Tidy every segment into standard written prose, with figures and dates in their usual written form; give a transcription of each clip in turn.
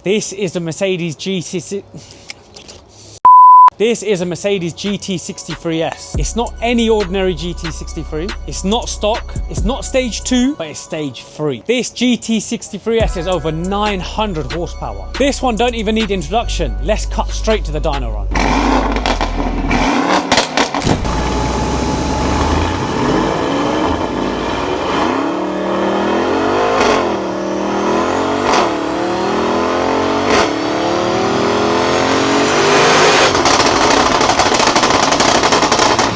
This is a Mercedes GT63S. It's not any ordinary GT63. It's not stock. It's not stage 2, but it's stage 3. This GT63S is over 900 horsepower. This one don't even need introduction. Let's cut straight to the dyno run.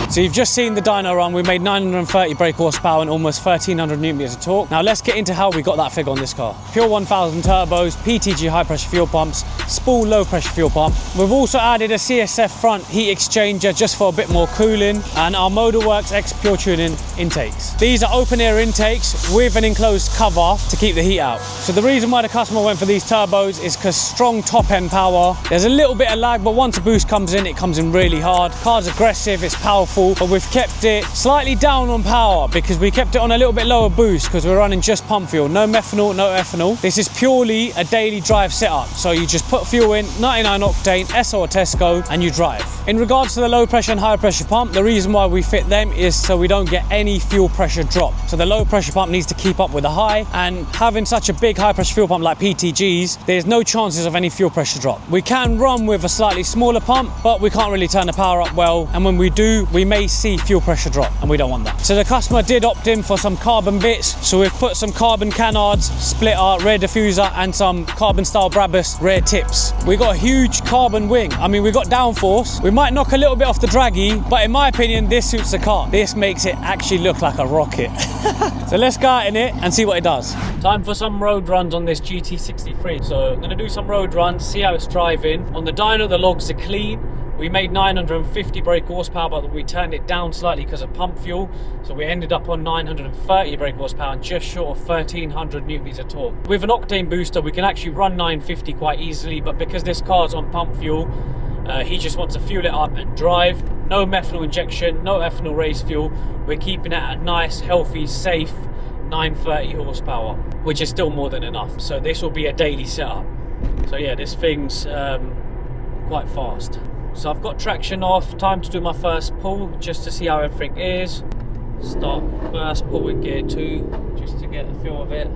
So you've just seen the dyno run. We made 930 brake horsepower and almost 1300 newton meters of torque. Now let's get into how we got that figure on this car. Pure 1000 turbos, PTG high pressure fuel pumps, spool low pressure fuel pump. We've also added a CSF front heat exchanger just for a bit more cooling, and our Motorworks X Pure Tuning intakes. These are open air intakes with an enclosed cover to keep the heat out. So the reason why the customer went for these turbos is because strong top end power. There's a little bit of lag, but once a boost comes in, it comes in really hard. Car's aggressive, it's powerful. But we've kept it slightly down on power because we kept it on a little bit lower boost because we're running just pump fuel, no methanol, no ethanol. This is purely a daily drive setup. So you just put fuel in, 99 octane, Esso or Tesco, and you drive. In regards to the low pressure and high pressure pump, the reason why we fit them is so we don't get any fuel pressure drop. So the low pressure pump needs to keep up with the high, and having such a big high pressure fuel pump like PTG's, there's no chances of any fuel pressure drop. We can run with a slightly smaller pump, but we can't really turn the power up well, and when we do, we may see fuel pressure drop, and we don't want that. So the customer did opt in for some carbon bits, so we've put some carbon canards, splitter, rear diffuser, and some carbon style Brabus rear tips. We got a huge carbon wing. I mean, we got downforce. We might knock a little bit off the draggy, but in my opinion, this suits the car. This makes it actually look like a rocket. So let's go out in it and see what it does. Time for some road runs on this GT63. So I'm gonna do some road runs, see how it's driving. On the dyno, the logs are clean. We made 950 brake horsepower, but we turned it down slightly because of pump fuel. So we ended up on 930 brake horsepower and just short of 1300 newton meters of torque. With an octane booster, we can actually run 950 quite easily, but because this car's on pump fuel, he just wants to fuel it up and drive. No methanol injection, no ethanol race fuel. We're keeping it at a nice, healthy, safe 930 horsepower, which is still more than enough. So this will be a daily setup. So yeah, this thing's quite fast. So I've got traction off, time to do my first pull just to see how everything is. Start first pull with gear 2 just to get the feel of it.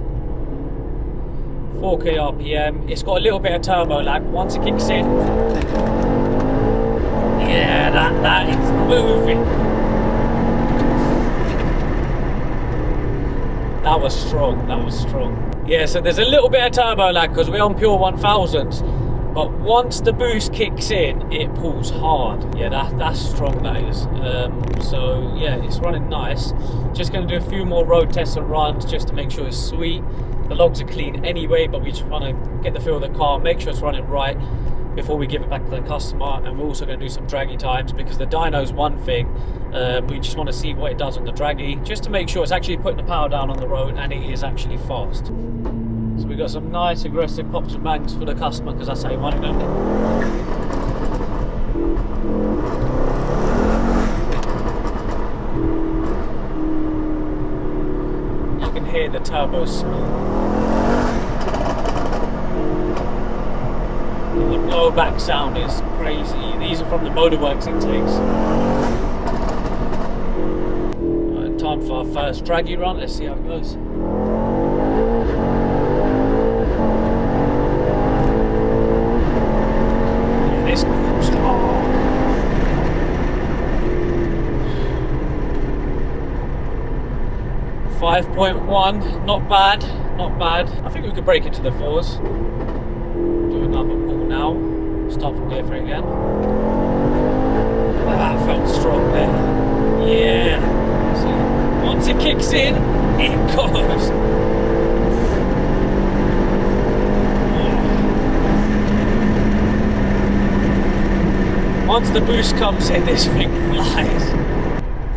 4k RPM. It's got a little bit of turbo lag. Once it kicks in, yeah, that is moving. That was strong, that was strong. Yeah, so there's a little bit of turbo lag because we're on pure 1000s. But once the boost kicks in, it pulls hard. Yeah, that's strong, that is. So yeah, it's running nice. Just gonna do a few more road tests and runs just to make sure it's sweet. The logs are clean anyway, but we just wanna get the feel of the car, make sure it's running right before we give it back to the customer. And we're also gonna do some draggy times because the dyno's one thing. We just wanna see what it does on the draggy, just to make sure it's actually putting the power down on the road and it is actually fast. So we got some nice aggressive pops and bangs for the customer because that's how you wanted them. You can hear the turbo smell. The blowback sound is crazy. These are from the Motorworks intakes. Right, time for our first draggy run. Let's see how it goes. This pulls hard. .1, not bad, not bad. I think we could break into the 4s. Do another pull now. Start from gear 3 again. That felt strong there. Yeah. See, once it kicks in, it goes. Once the boost comes in, this thing flies.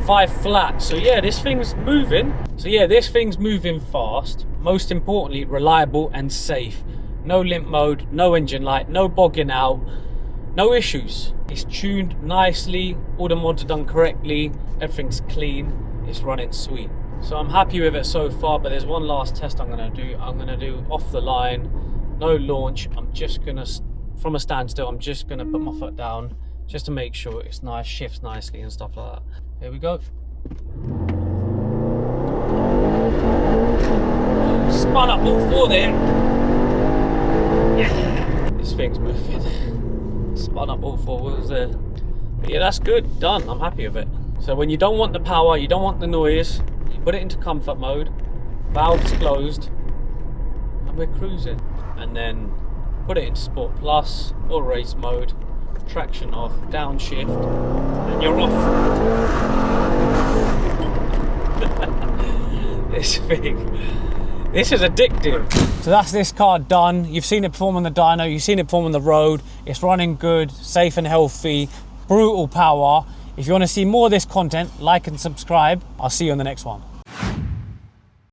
5 flat. So yeah, this thing's moving. So yeah, this thing's moving fast. Most importantly, reliable and safe. No limp mode, no engine light, no bogging out, no issues. It's tuned nicely, all the mods are done correctly, everything's clean, it's running sweet. So I'm happy with it so far, but there's one last test I'm gonna do. I'm gonna do off the line no launch. I'm just gonna, from a standstill, I'm just gonna put my foot down just to make sure it's nice, shifts nicely and stuff like that. Here we go. Spun up all four there. Yeah. This thing's moving. Spun up all four wheels there. But yeah, that's good, done. I'm happy with it. So when you don't want the power, you don't want the noise, you put it into comfort mode, valves closed, and we're cruising. And then put it into Sport Plus or race mode, traction off, downshift, and you're off. This thing, this is addictive. So that's this car done. You've seen it perform on the dyno, you've seen it perform on the road. It's running good, safe and healthy, brutal power. If you want to see more of this content, like and subscribe. I'll see you on the next one.